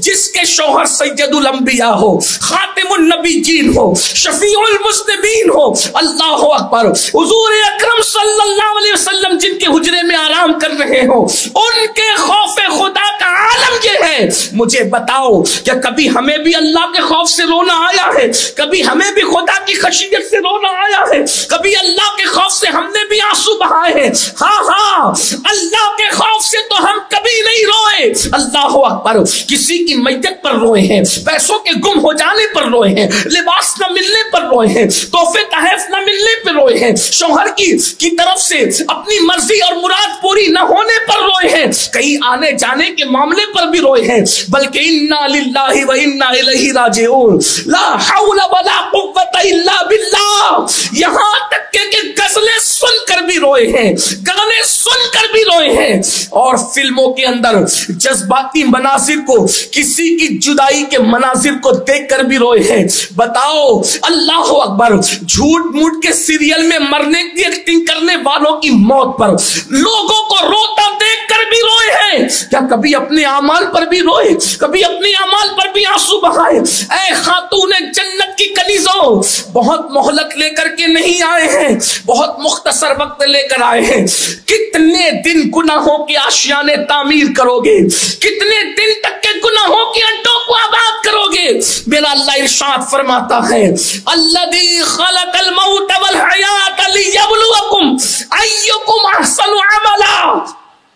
جس کے شوہر سید الانبیاء ہو، خاتم النبیین ہو، شفیع المذنبین ہو، اللہ اکبر، حضور اکرم صلی اللہ علیہ وسلم جن کے حجرے میں آرام کر رہے ہو، ان کے خوف خدا کا عالم یہ ہے۔ مجھے بتاؤ کیا کبھی ہمیں بھی اللہ کے خوف سے رونا آیا ہے؟ کبھی ہمیں بھی خدا کی خشیت سے رونا آیا ہے؟ کبھی اللہ کے خوف سے ہم نے بھی آنسو بہائے ہیں؟ ہاں، اللہ کے خوف سے تو ہم کبھی نہیں روئے۔ اللہ اکبر، کسی کی میت پر روئے ہیں، پیسوں کے گم ہو جانے پر روئے ہیں، لباس نہ ملنے پر روئے ہیں، تحفے تحائف نہ ملنے پر روئے ہیں، شوہر کی طرف سے اپنی مرضی اور مراد پوری نہ ہونے پر روئے ہیں، کہیں آنے جانے کے معاملے پر بھی روئے ہیں، بلکہ انا للہ و انا الیہ راجعون، لا حول ولا قوت الا باللہ، یہاں تک کہ غزلیں سن کر بھی روئے ہیں، گانے سن کر بھی روئے ہیں، اور فلموں کے اندر جذباتی مناظر کو، کسی کی جدائی کے مناظر کو دیکھ کر بھی روئے ہیں۔ بتاؤ اللہ اکبر، جھوٹ موٹ کے سیریل میں مرنے کی ایکٹنگ کرنے والوں کی موت پر لوگوں کو روتا دیکھ کر بھی روئے ہیں۔ کیا کبھی اپنے اعمال پر بھی روئے؟ کبھی اپنے اعمال پر بھی آنسو بہائے؟ اے خاتون جنت کی کنیزوں، بہت مہلت لے کر کے نہیں آئے ہیں، بہت مختصر وقت لے کر آئے ہیں۔ کتنے دن گناہوں کے آشیانے تعمیر کرو گے؟ کتنے دن تک کے گناہوں کے اڈوں کو آباد کرو گے؟ میرا اللہ ارشاد فرماتا ہے الذی خلق الموت والحیات لیبلوکم ایکم احسن عملا،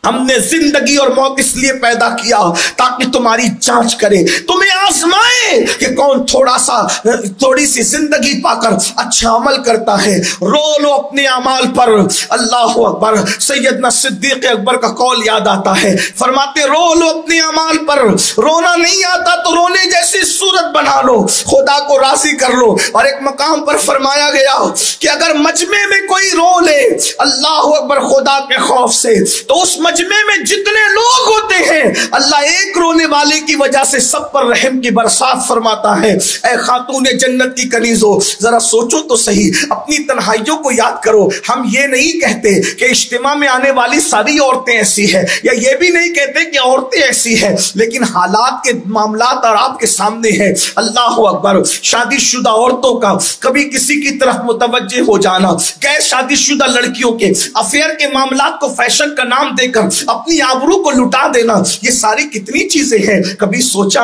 ہم نے زندگی اور موت اس لیے پیدا کیا تاکہ تمہاری جانچ کرے، تمہیں آزمائے کہ کون تھوڑی سی زندگی پا کر اچھا عمل کرتا ہے۔ رو لو اپنے اعمال پر۔ اللہ اکبر، سیدنا صدیق اکبر کا قول یاد آتا ہے، فرماتے رو لو اپنے اعمال پر، رونا نہیں آتا تو رونے جیسی صورت بنا لو، خدا کو راضی کر لو۔ اور ایک مقام پر فرمایا گیا کہ اگر مجمع میں کوئی رو لے اللہ اکبر خدا کے خوف سے، تو اس مجمع میں جتنے لوگ ہوتے ہیں اللہ ایک رونے والے کی وجہ سے سب پر رحم کی برسات فرماتا ہے۔ اے خاتون جنت کی کنیزوں، ذرا سوچو تو صحیح، اپنی تنہائیوں کو یاد کرو۔ ہم یہ نہیں کہتے کہ اجتماع میں آنے والی ساری عورتیں ایسی ہیں، یا یہ بھی نہیں کہتے کہ عورتیں ایسی ہیں، لیکن حالات کے معاملات اور آپ کے سامنے ہیں۔ اللہ اکبر، شادی شدہ عورتوں کا کبھی کسی کی طرف متوجہ ہو جانا، غیر شادی شدہ لڑکیوں کے افیئر کے معاملات کو فیشن کا نام دے کر اپنی آبرو کو لٹا دینا، یہ ساری کتنی چیزیں ہیں۔ کبھی سوچا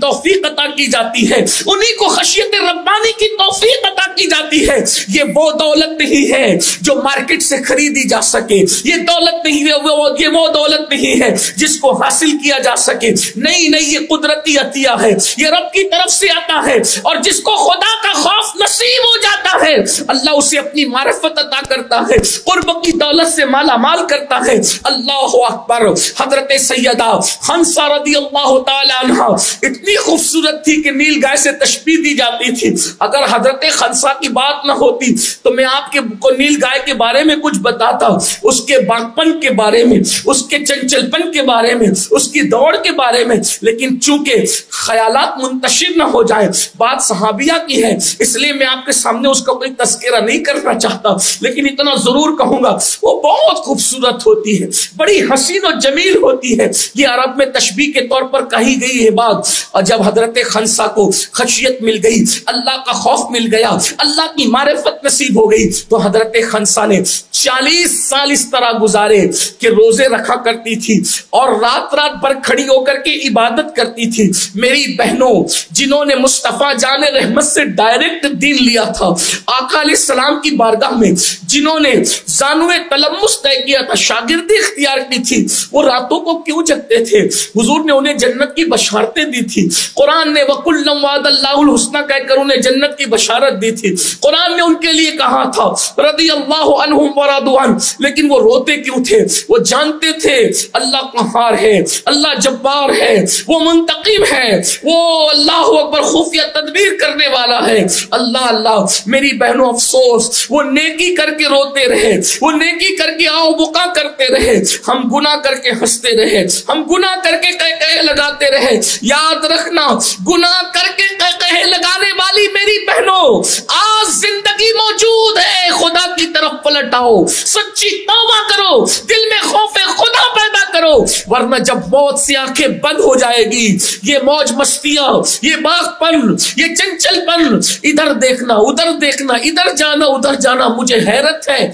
توفیق عطا کی جاتی ہے، انہی کو خشیت ربانی کی توفیق عطا کی جاتی ہے۔ یہ وہ دولت نہیں ہے جو مارکیٹ سے خریدی جا سکے، یہ دولت نہیں ہے، یہ وہ دولت نہیں ہے جس کو حاصل کیا جا سکے، نہیں نہیں، یہ قدرتی عطیہ ہے، یہ رب کی طرف سے آتا ہے، اور جس کو خدا کا خوف نصیب ہو جاتا ہے اللہ اسے اپنی معرفت عطا کرتا ہے، قرب کی دولت سے مالا مال کرتا ہے۔ اللہ اکبر۔ حضرت سیدہ حنسہ رضی اللہ تعالی عنہ اتنی خوبصورت تھی کہ نیل گائے سے تشبیہ دی جاتی تھی۔ اگر حضرت حنسہ کی بات نہ ہوتی تو میں آپ کو نیل گائے کے بارے میں کچھ بتاتا، اس کے باغپن کے بارے میں، اس کے چنچل پن کے بارے میں، اس کی دوڑ کے بارے میں، لیکن چونکہ خیالات منتشر نہ ہو جائے، بات صحابیہ کی ہے، اس لیے میں آپ کے سامنے اس کا کوئی تذکرہ نہیں کرنا چاہتا، لیکن اتنا ضرور کہوں گا وہ بہت خوبصورت ہوتی ہے، بڑی حسین و جمیل ہوتی ہے۔ یہ عرب میں تشبیہ کے طور پر کہی گئی ہے بات۔ اور جب حضرت خنسہ کو خشیت مل گئی، اللہ کا خوف مل گیا، اللہ کی معرفت نصیب ہو گئی، تو حضرت خنسہ نے 40 سال اس طرح گزارے کہ روزے رکھا کرتی تھی اور رات رات بھر کھڑی ہو کر کے عبادت کرتی تھی۔ میری بہنوں، جنہوں نے مصطفیٰ جان رحمت سے ڈائریکٹ دین لیا تھا، آقا علیہ السلام کی بارگاہ میں جنہوں نے زانوِ تلمس طے کیا تھا، شاگردی اختیار کی تھی، وہ راتوں کو کیوں جگتے تھے؟ حضور نے انہیں جنت کی بشارتیں دی تھی، قرآن نے وَكُلًّا وَعَدَ اللَّهُ الْحُسْنَى کہہ کر انہیں جنت کی بشارت دی تھی، قرآن نے ان کے لیے کہا تھا رضی اللہ عنہم ورضوا عنہ، لیکن وہ روتے کیوں تھے؟ وہ جانتے تھے اللہ قہار ہے، اللہ جبار ہے، وہ منتقم ہے، وہ اللہ اکبر خفیہ تدبیر کرنے والا ہے۔ اللہ اللہ، میری بہنوں افسوس، وہ نیکی کر کے روتے رہے، وہ نیکی کر کے آؤ بکا کرتے رہے، ہم گناہ کر کے ہنستے رہے، ہم گناہ کر کے کہے لگاتے رہے۔ یاد رکھنا، گناہ کر کے کہے لگانے والی میری بہنوں، آج زندگی موجود ہے، خدا کی طرف پلٹ آؤ، سچی توبہ کرو، دل میں خوف خدا پیدا کرو، ورنہ جب موت سے آنکھیں بند ہو جائے گی، یہ موج مستیاں، یہ باغ پن، یہ چنچل پن، ادھر دیکھنا ادھر دیکھنا، ادھر جانا ادھر جانا۔ مجھے حیرت ہے،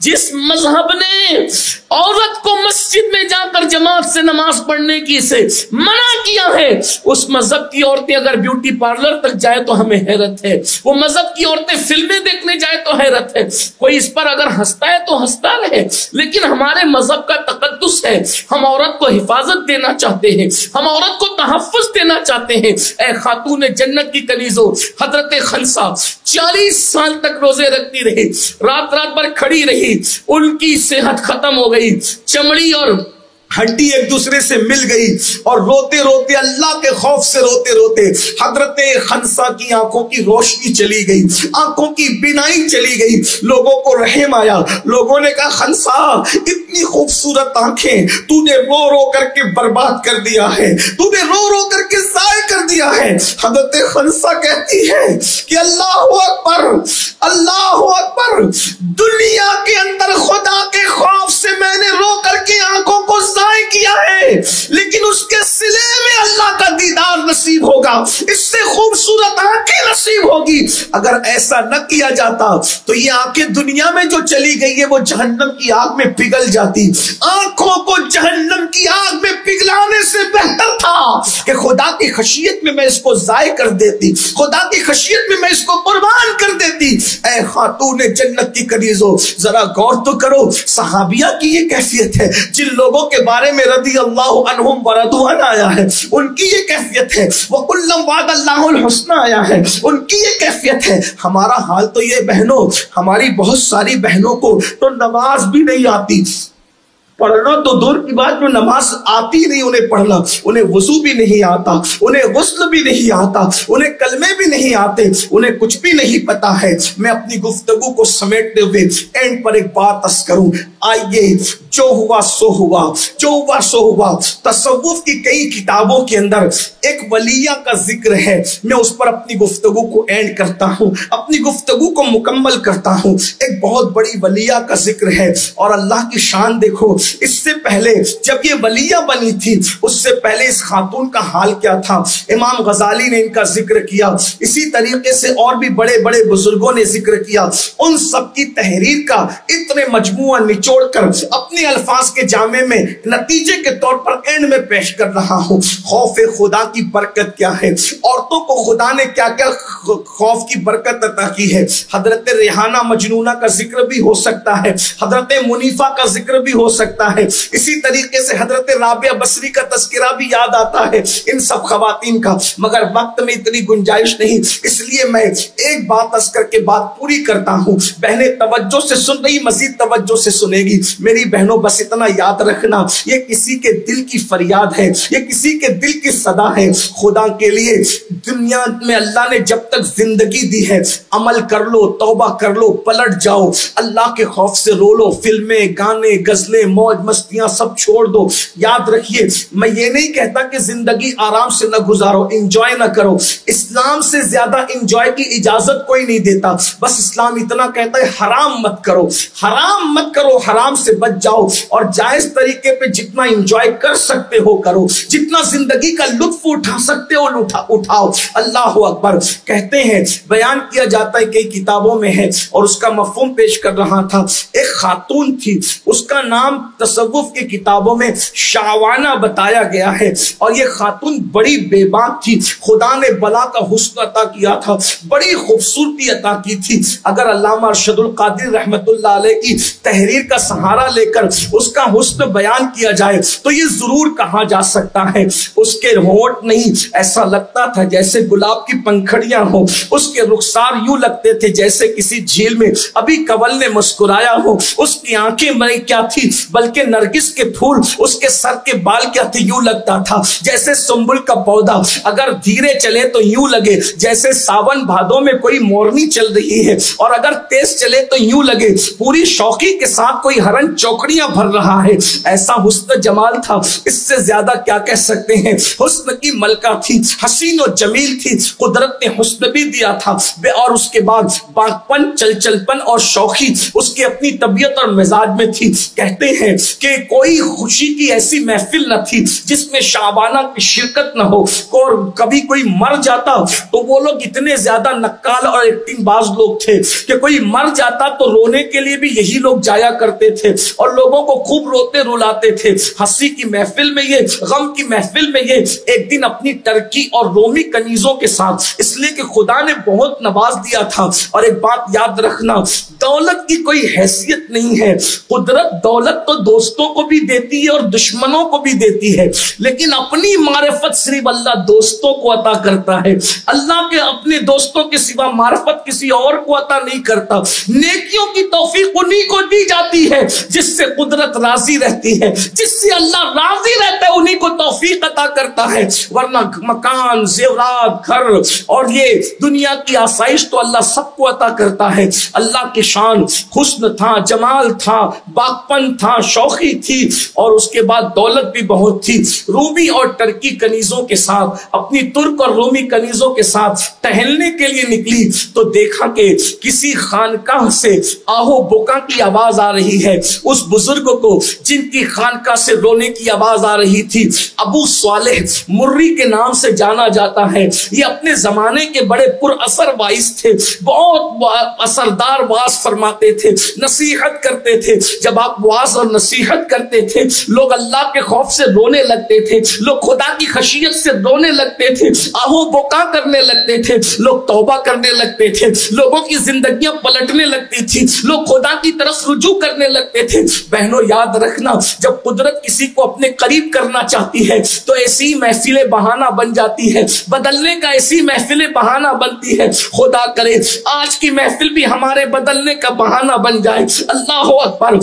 جس مذہب نے عورت کو مسجد میں جا کر جماعت سے نماز پڑھنے کی سے منع کیا ہے، اس مذہب کی عورتیں اگر بیوٹی پارلر تک جائے تو ہمیں حیرت ہے، وہ مذہب کی عورتیں فلمیں دیکھنے جائے تو حیرت ہے۔ کوئی اس پر اگر ہنستا ہے تو ہنستا رہے، لیکن ہمارے مذہب کا تقدس ہے، ہم عورت کو حفاظت دینا چاہتے ہیں، ہم عورت کو تحفظ دینا چاہتے ہیں۔ اے خاتون جنت کی کنیزوں، حضرت خنسہ 40 سال تک روزے رکھتی رہی، رات رات بھر کھڑی رہی، ان کی صحت ختم ہو گئی، چمڑی اور ہڈی ایک دوسرے سے مل گئی، اور روتے روتے اللہ کے خوف سے روتے روتے حضرت خنسہ کی آنکھوں کی روشنی چلی گئی، آنکھوں کی بینائی چلی گئی۔ لوگوں کو رحم آیا، لوگوں نے کہا خنسہ اتنی خوبصورت آنکھیں تو نے رو رو کر کے برباد کر دیا ہے، تو نے رو رو کر کے ضائع کر دیا ہے۔ حضرت خنسہ کہتی ہے کہ اللہ اکبر، اللہ اکبر، دنیا کے اندر خدا کے خوف سے میں نے رو کر کے آنکھوں کو کیا ہے، لیکن اس کے صلے میں اللہ کا دیدار نصیب ہوگا، اس سے خوبصورت آنکھیں نصیب ہوگی۔ اگر ایسا نہ کیا جاتا تو یہ آنکھیں دنیا میں جو چلی گئی ہے وہ جہنم کی آگ میں پگھل جاتی۔ آنکھوں کو جہنم کی آگ میں پگھلانے سے بہتر تھا کہ خدا کی خشیت میں میں اس کو ضائع کر دیتی، خدا کی خشیت میں میں اس کو قربان کر دیتی۔ اے خاتون جنت کی کنیزوں، ذرا غور تو کرو، صحابیہ کی یہ کیفیت ہے، جن لوگوں کے بارے میں رضی اللہ عنہم ورضوا عنہ آیا ہے، ان کی یہ کیفیت ہے، وَكُلًّا وَعَدَ اللَّهُ الْحُسْنَى آیا ہے، ان کی یہ کیفیت ہے۔ ہمارا حال تو یہ بہنوں، ہماری بہت ساری بہنوں کو تو نماز بھی نہیں آتی، پڑھنا تو دور کی بات، جو نماز آتی نہیں انہیں پڑھنا، انہیں وضو بھی نہیں آتا، انہیں غسل بھی نہیں آتا، انہیں کلمے بھی نہیں آتے، انہیں کچھ بھی نہیں پتا ہے۔ میں اپنی گفتگو کو سمیٹتے ہوئے اینڈ پر ایک بات عرض کروں، آئیے جو ہوا سو ہوا، جو ہوا سو ہوا۔ تصوف کی کئی کتابوں کے اندر ایک ولیہ کا ذکر ہے، میں اس پر اپنی گفتگو کو اینڈ کرتا ہوں، اپنی گفتگو کو مکمل کرتا ہوں۔ ایک بہت بڑی ولیہ کا ذکر ہے، اور اللہ کی شان دیکھو، اس سے پہلے جب یہ ولیہ بنی تھی، اس سے پہلے اس خاتون کا حال کیا تھا؟ امام غزالی نے ان کا ذکر کیا، اسی طریقے سے اور بھی بڑے بڑے بزرگوں نے ذکر کیا۔ ان سب کی تحریر کا اتنے مجموعہ نچوڑ نچوڑ کر اپنے الفاظ کے جامع میں نتیجے کے طور پر اینڈ میں پیش کر رہا ہوں۔ خوف خدا کی برکت کیا ہے؟ عورتوں کو خدا نے کیا کیا خوف کی برکت عطا کی ہے؟ حضرت ریحانہ مجنونہ کا ذکر بھی ہو سکتا ہے، حضرت منیفہ کا ذکر بھی ہو سکتا ہے، اسی طریقے سے حضرت رابعہ بصری کا تذکرہ بھی یاد آتا ہے، ان سب خواتین کا، مگر وقت میں اتنی گنجائش نہیں، اس لیے میں ایک بات عرض کر کے بات پوری کرتا ہوں۔ بہنیں توجہ سے سن رہی، مزید توجہ سے سنے گی میری بہنوں، بس اتنا یاد رکھنا، یہ کسی کے دل کی فریاد ہے، یہ کسی کے دل کی صدا ہے۔ خدا کے لیے دنیا میں اللہ نے جب تک زندگی دی ہے، عمل کر لو، توبہ کر لو، پلٹ جاؤ، اللہ کے خوف سے رو لو، فلمیں، گانے، غزلیں، موج مستیاں سب چھوڑ دو۔ یاد رکھیے، میں یہ نہیں کہتا کہ زندگی آرام سے نہ گزارو، انجوائے نہ کرو، اسلام سے زیادہ انجوائے کی اجازت کوئی نہیں دیتا، بس اسلام اتنا کہتا ہے حرام مت کرو، حرام مت کرو، حرام سے بچ جاؤ، اور جائز طریقے پہ جتنا انجوائے کر سکتے ہو کرو، جتنا زندگی کا لطف اٹھا سکتے ہو اٹھاؤ۔ اللہ اکبر۔ کہتے ہیں، بیان کیا جاتا ہے کئی کتابوں میں ہے، اور اس کا مفہوم پیش کر رہا تھا، ایک خاتون تھی، اس کا نام تصوف کی کتابوں میں شعوانہ بتایا گیا ہے، اور یہ خاتون بڑی بے باک تھی، خدا نے بلا کا حسن عطا کیا تھا، بڑی خوبصورتی عطا کی تھی۔ اگر علامہ ارشد القادری رحمت اللہ علیہ کی تحریر کا سہارا لے کر اس کا حسن بیان کیا جائے تو یہ ضرور کہا جا سکتا ہے، اس کے ہونٹ نہیں، ایسا لگتا تھا جیسے گلاب کی پنکھڑیاں ہوں، اس کے رخسار یوں لگتے تھے جیسے کسی جھیل میں ابھی کنول نے مسکرایا ہو، اس کی آنکھیں میں کیا تھی بلکہ نرگس کے پھول، اس کے سر کے بال کیا تھے، یوں لگتا تھا جیسے سنبل کا پودا، اگر دھیرے چلے تو یوں لگے جیسے ساون بھادوں میں کوئی مورنی چل رہی ہے، اور اگر تیز چلے تو یوں لگے پوری شوقی کے ساتھ کوئی ہرن چوکڑیاں بھر رہا ہے۔ ایسا حسن جمال تھا، اس سے زیادہ کیا کہہ سکتے ہیں۔ حسن کی ملکہ تھی، حسین و جمیل تھی، قدرت نے حسن بھی دیا تھا، اور اس کے بعد باغپن، چلچلپن اور شوخی اس کی اپنی طبیعت اور مزاج میں تھی۔ کہتے ہیں کہ کوئی خوشی کی ایسی محفل نہ تھی جس میں شعبانہ کی شرکت نہ ہو، اور کبھی کوئی مر جاتا تو وہ لوگ اتنے زیادہ نقال اور ایکٹنگ باز لوگ تھے کہ کوئی مر جاتا تو رونے کے لیے بھی یہی لوگ جایا کرتے تھے، اور لوگوں کو خوب روتے رلاتے تھے۔ ہنسی کی محفل میں یہ، غم کی محفل میں یہ، ایک دن اپنی ٹرکی اور رومی کنیزوں کے ساتھ، اس لیے کہ خدا نے بہت نواز دیا تھا۔ اور ایک بات یاد رکھنا، دولت کی کوئی حیثیت نہیں ہے، قدرت دولت تو دوستوں کو بھی دیتی ہے اور دشمنوں کو بھی دیتی ہے، لیکن اپنی معرفت صرف اللہ دوستوں کو عطا کرتا ہے، اللہ کے اپنے دوستوں کے سوا معرفت کسی اور کو عطا نہیں کرتا۔ نیکیوں کی توفیق انہی کو دی جاتی ہے جس سے قدرت راضی رہتی ہے، جس سے اللہ راضی رہتا ہے انہی کو توفیق عطا کرتا ہے، ورنہ مکان، زیورات، گھر اور یہ دنیا کی آسائش تو اللہ سب کو عطا کرتا ہے۔ اللہ کی شان حسن تھا، جمال تھا، باغپن تھا، شوخی تھی، اور اس کے بعد دولت بھی بہت تھی۔ رومی اور ٹرکی کنیزوں کے ساتھ، اپنی ترک اور رومی کنیزوں کے ساتھ ٹہلنے کے لیے نکلی تو دیکھا کہ کسی خانقاہ سے آہو بکا کی آواز آ رہی ہے۔ اس بزرگ کو جن کی خانقاہ سے رونے کی آواز آ رہی تھی ابو صالح مری کے نام سے جانا جاتا ہے، یہ اپنے زمانے کے بڑے پر اثر وائز تھے، بہت اثردار واز فرماتے تھے، نصیحت کرتے تھے۔ جب آپ واز اور نصیحت کرتے تھے لوگ اللہ کے خوف سے رونے لگتے تھے، لوگ خدا کی خشیت سے رونے لگتے تھے، آہو بکا کرنے لگتے تھے، لوگ توبہ کرنے لگتے تھے، لوگوں کی زندگیاں پلٹنے لگتی تھی، لوگ خدا کی طرف رجوع کرنے لگتے تھے۔ بہنوں یاد رکھنا، جب قدرت کسی کو اپنے قریب کرنا چاہتی ہے تو ایسی محفلیں بہانہ بن جاتی ہے، بدلنے کا ایسی محفلیں بہانہ بنتی ہے۔ خدا کرے آج کی محفل بھی ہمارے بدلنے کا بہانہ بن جائے۔ اللہ اکبر۔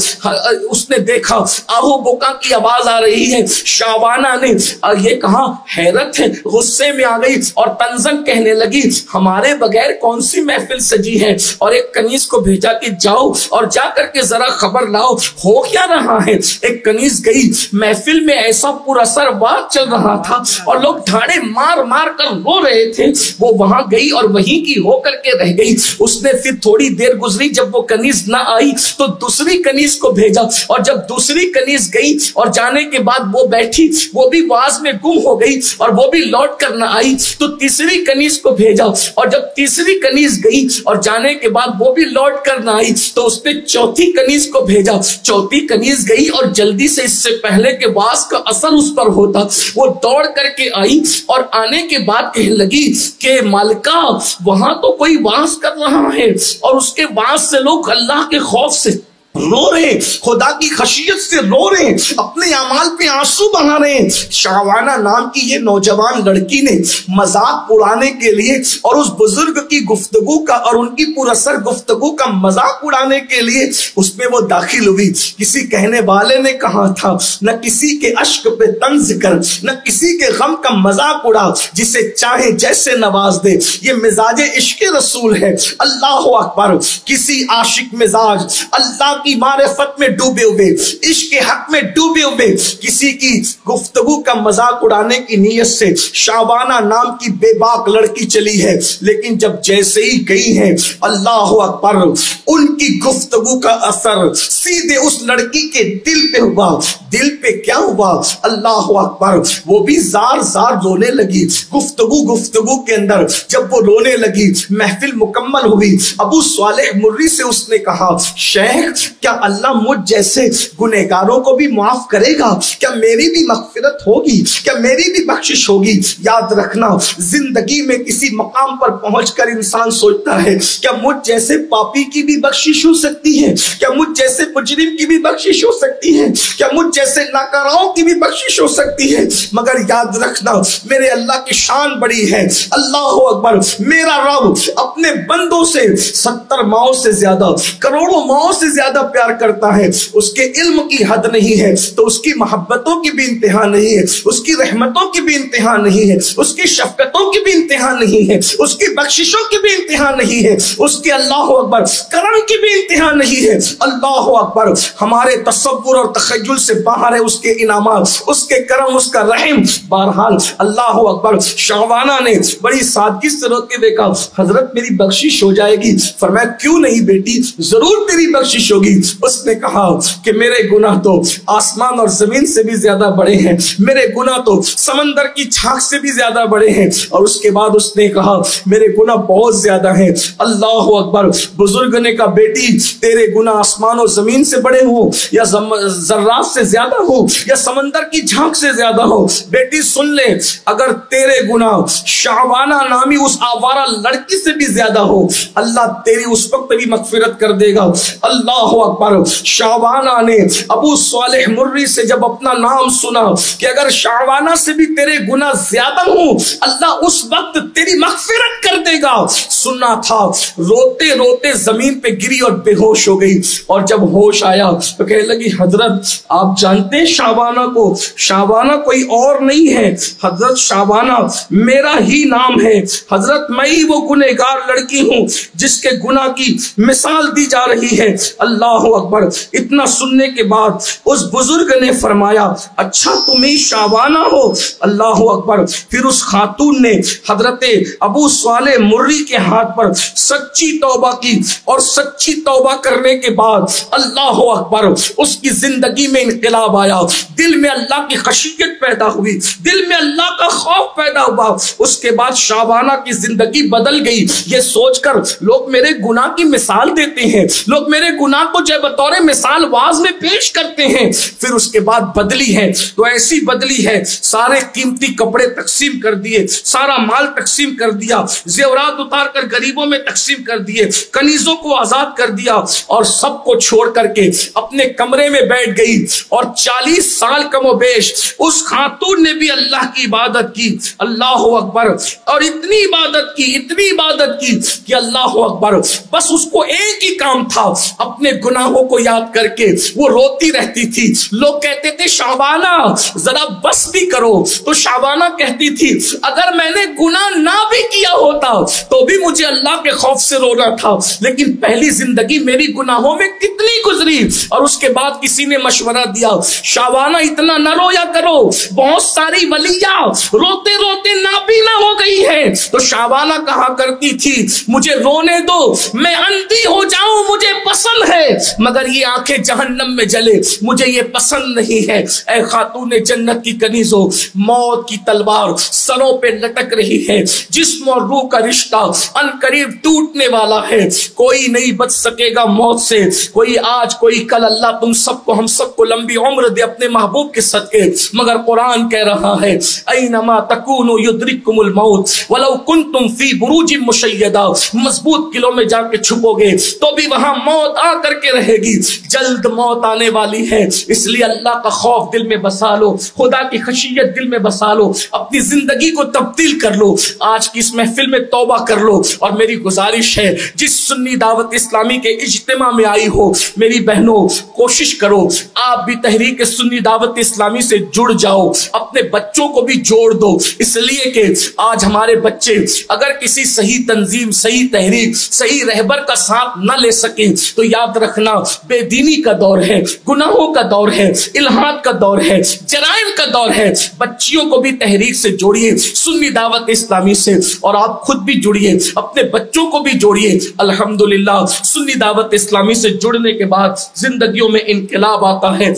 اس نے دیکھا آہو بکا کی آواز آ رہی ہے، شعبانہ نے یہ کہا، حیرت ہے، غصے میں آ گئی اور طنزاً کہنے لگی ہمارے بغیر کون سی محفل سجی ہے، اور ایک کنیز کو بھیجا کہ جاؤ اور جا کر کے ذرا خبر لاؤ ہو کیا رہا ہے۔ ایک کنیز گئی، محفل میں ایسا پر اثر بات چل رہا تھا اور لوگ ڈھاڑے مار مار کر رو رہے تھے، وہ وہاں گئی اور وہیں کی ہو کر کے رہ گئی۔ اس نے پھر تھوڑی دیر گزری، جب وہ کنیز نہ آئی تو دوسری کنیز کو بھیجا، اور جب دوسری کنیز گئی اور جانے کے بعد وہ بیٹھی، وہ بھی واز میں گم ہو گئی اور وہ بھی لوٹ کر نہ آئی، تو تیسری کنیز کو بھیجا، اور جب تیسری کنیز گئی اور جانے کے بعد وہ بھی لوٹ کر نہ آئی تو اس نے چوتھی کنیز کو کو بھیجا. چوتھی کنیز گئی اور جلدی سے اس سے پہلے کہ واز کا اثر اس پر ہوتا وہ دوڑ کر کے آئی اور آنے کے بعد کہنے لگی کہ مالکہ وہاں تو کوئی واز کر رہا ہے اور اس کے واز سے لوگ اللہ کے خوف سے رو رہے, خدا کی خشیت سے رو رہے, اپنے اعمال پہ آنسو بہا رہے. شعوانہ نام کی یہ نوجوان لڑکی نے مذاق اڑانے کے لیے اور اس بزرگ کی گفتگو کا اور ان کی پراثر گفتگو کا مذاق اڑانے کے لیے اس میں وہ داخل ہوئی. کسی کہنے والے نے کہا تھا نہ کسی کے اشک پہ طنز کر, نہ کسی کے غم کا مذاق اڑا, جسے چاہے جیسے نواز دے. یہ مزاج عشق رسول ہے. اللہ اکبر. کسی عاشق مزاج اللہ کی معرفت میں ڈوبے ہوئے, عشق کے حق میں ڈوبے ہوئے, کسی کی گفتگو کا مذاق اڑانے کی نیت سے شعبانہ نام کی بے باک لڑکی چلی ہے. لیکن جب جیسے ہی گئی ہیں اللہ اکبر, ان کی گفتگو کا اثر سیدھے اس لڑکی کے دل پہ ہوا. دل پہ کیا ہوا؟ اللہ اکبر. وہ بھی زار زار رونے لگی. گفتگو کے اندر جب وہ رونے لگی, محفل مکمل ہوئی. ابو صالح مری سے اس نے کہا شیخ کیا اللہ مجھ جیسے گنہگاروں کو بھی معاف کرے گا؟ کیا میری بھی مغفرت ہوگی؟ کیا میری بھی بخشش ہوگی؟ یاد رکھنا زندگی میں کسی مقام پر پہنچ کر انسان سوچتا ہے کیا مجھ جیسے پاپی کی بھی بخشش ہو سکتی ہے؟ کیا مجھ جیسے مجرم کی بھی بخشش ہو سکتی ہے؟ کیا مجھ جیسے ناکاراؤں کی بھی بخشش ہو سکتی ہے؟ مگر یاد رکھنا میرے اللہ کی شان بڑی ہے. اللہ اکبر. میرا رب اپنے بندوں سے 70 ماؤں سے زیادہ, کروڑوں ماؤں سے زیادہ پیار کرتا ہے. اس کے علم کی حد نہیں ہے تو اس کی محبتوں کی بھی انتہا نہیں ہے, اس کی رحمتوں کی بھی انتہا نہیں ہے, اس کی شفقتوں کی بھی انتہا نہیں ہے, اس کی بخششوں کی بھی انتہا نہیں ہے, اس کے اللہ اکبر کرم کی بھی انتہا نہیں ہے. اللہ اکبر. ہمارے تصور اور تخیل سے باہر ہے اس کے انعامات, اس کے کرم, اس کا رحم. بہرحال اللہ اکبر. شعوانہ نے بڑی سادگی سے رو کے دیکھا حضرت میری بخشش ہو جائے گی. فرمایا کیوں نہیں بیٹی, ضرور تیری بخشش ہوگی. اس نے کہا کہ میرے گناہ تو آسمان اور زمین سے بھی زیادہ بڑے ہیں, میرے گناہ تو سمندر کی چھاک سے بھی زیادہ بڑے ہیں. اور اس کے بعد اس نے کہا میرے گناہ بہت زیادہ ہیں. اللہ اکبر. بزرگ نے کہا بیٹی تیرے گناہ آسمان و زمین سے بڑے ہو یا ذرات سے زیادہ ہو یا سمندر کی جھانک سے زیادہ ہو, بیٹی سن لے اگر تیرے گناہ شعوانہ نامی اس آوارہ لڑکی سے بھی زیادہ ہو اللہ تیری اس وقت بھی مغفرت کر دے گا. اللہ اکبر. شعوانہ نے ابو صالح مری سے جب اپنا نام سنا کہ اگر شعوانہ سے بھی تیرے گناہ زیادہ ہوں اللہ اس وقت تیری مغفرت کر دے گا, سننا تھا. روتے روتے زمین پہ گری اور بے ہوش ہو گئی. اور جب ہوش آیا تو کہنے لگی حضرت آپ جانتے ہیں شعوانہ کو, شعوانہ کوئی اور نہیں ہے حضرت, شعوانہ میرا ہی نام ہے حضرت, میں ہی وہ گنہگار لڑکی ہوں جس کے گناہ کی مثال دی جا رہی ہے. اللہ اکبر. اتنا سننے کے بعد اس بزرگ نے فرمایا اچھا تم ہی شعوانہ ہو. اللہ اکبر. پھر اس خاتون نے حضرت ابو صالح مری کے ہاتھ پر سچی توبہ کی اور سچی توبہ کرنے کے بعد اللہ اکبر اس کی زندگی میں انقلاب آیا. دل میں اللہ کی خشیت پیدا ہوئی, دل میں اللہ کا خوف پیدا ہوا. اس کے بعد شعوانہ کی زندگی بدل گئی. یہ سوچ کر لوگ میرے گناہ کی مثال دیتے ہیں, لوگ میرے گناہ کو جو بطور مثال واز میں پیش کرتے ہیں. پھر اس کے بعد بدلی ہے تو ایسی بدلی ہے سارے قیمتی کپڑے تقسیم کر دیے, سارا مال تقسیم کر دیا, زیورات اتار کر غریبوں میں تقسیم کر دیے, کنیزوں کو آزاد کر دیا اور سب کو چھوڑ کر کے اپنے کمرے میں بیٹھ گئی. اور 40 سال کم و بیش اس خاتون نے بھی اللہ کی عبادت کی. اللہ اکبر. اور اتنی عبادت کی کہ اللہ اکبر بس اس کو ایک ہی کام تھا, اپنے گناہوں کو یاد کر کے وہ روتی رہتی تھی. لوگ کہتے تھے شعبانہ ذرا بس بھی کرو, تو شعبانہ کہتی تھی اگر میں نے گناہ نہ بھی کیا ہوتا تو بھی مجھے اللہ کے خوف سے رونا تھا, لیکن پہلی زندگی میری گناہوں میں کتنی گزری. اور اس کے بعد کسی نے مشورہ دیا شعبانہ اتنا نہ رویا کرو, بہت ساری ولیاں روتے روتے نابینا ہو گئی ہے. تو شعبانہ کہا کرتی تھی مجھے رونے دو, میں اندھی ہو جاؤں مجھے پسند ہے, مگر یہ آنکھیں جہنم میں جلے، مجھے یہ پسند نہیں ہے۔ اے خاتون جنت کی کنیزوں، موت کی تلوار سروں پہ لٹک رہی ہے، جسم اور روح کا رشتہ ان قریب ٹوٹنے والا ہے، کوئی نہیں بچ سکے گا موت سے، کوئی آج کوئی کل۔ اللہ تم سب کو، ہم سب کو لمبی عمر دے اپنے محبوب کے صدقے، مگر قرآن کہہ رہا ہے اینما تکونوا یدرککم الموت ولو کنتم فی بروج مشیدہ، مضبوط قلعوں میں جا کے چھپو گے تو بھی وہاں موت آ کر کے رہے گی، جلد موت آنے والی ہے۔ اس لیے اللہ کا خوف دل میں بسا لو، خدا کی خشیت دل میں بسا لو، اپنی زندگی کو تبدیل کر لو، آج کی اس محفل میں توبہ کر لو۔ اور میری گزارش ہے جس سنی دعوت اسلامی کے اجتماع میں آئی ہو میری بہنوں، کوشش کرو آپ بھی تحریک سنی دعوت اسلامی سے جڑ جاؤ، اپنے بچوں کو بھی جوڑ دو، اس لیے کہ آج ہمارے بچے اگر کسی صحیح تنظیم، صحیح تحریک، صحیح رہبر کا ساتھ نہ لے سکیں تو یاد رکھنا بے دینی کا دور ہے، گناہوں کا دور ہے، الحاد کا دور ہے، جرائم کا دور ہے۔ بچیوں کو بھی تحریک سے جوڑیے، سنی دعوت اسلامی سے، اور آپ خود بھی جڑیے، اپنے بچوں کو بھی جوڑیے۔ الحمدللہ سنی دعوت اسلامی سے جڑنے کے بعد زندگیوں میں انقلاب آتا ہے،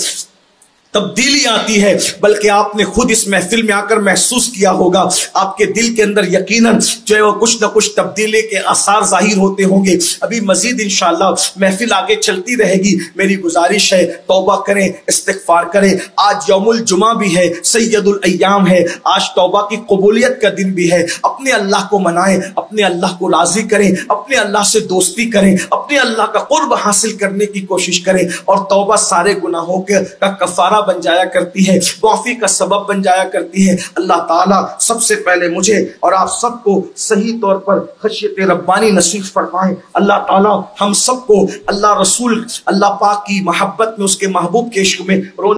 تبدیلی آتی ہے، بلکہ آپ نے خود اس محفل میں آ کر محسوس کیا ہوگا، آپ کے دل کے اندر یقیناً جو ہے وہ کچھ نہ کچھ تبدیلی کے آثار ظاہر ہوتے ہوں گے۔ ابھی مزید انشاءاللہ محفل آگے چلتی رہے گی، میری گزارش ہے توبہ کریں، استغفار کریں۔ آج یوم الجمعہ بھی ہے، سید الایام ہے، آج توبہ کی قبولیت کا دن بھی ہے۔ اپنے اللہ کو منائیں، اپنے اللہ کو راضی کریں، اپنے اللہ سے دوستی کریں، اپنے اللہ کا قرب حاصل کرنے کی کوشش کریں، اور توبہ سارے گناہوں کا کفارہ بن جایا کرتی ہے، معافی کا سبب بن جایا کرتی ہے۔ اللہ تعالیٰ سب سے پہلے مجھے اور آپ سب کو صحیح طور پر خشیت ربانی نصیب فرمائے۔ اللہ تعالیٰ ہم سب کو اللہ رسول، اللہ پاک کی محبت میں، اس کے محبوب کے عشق میں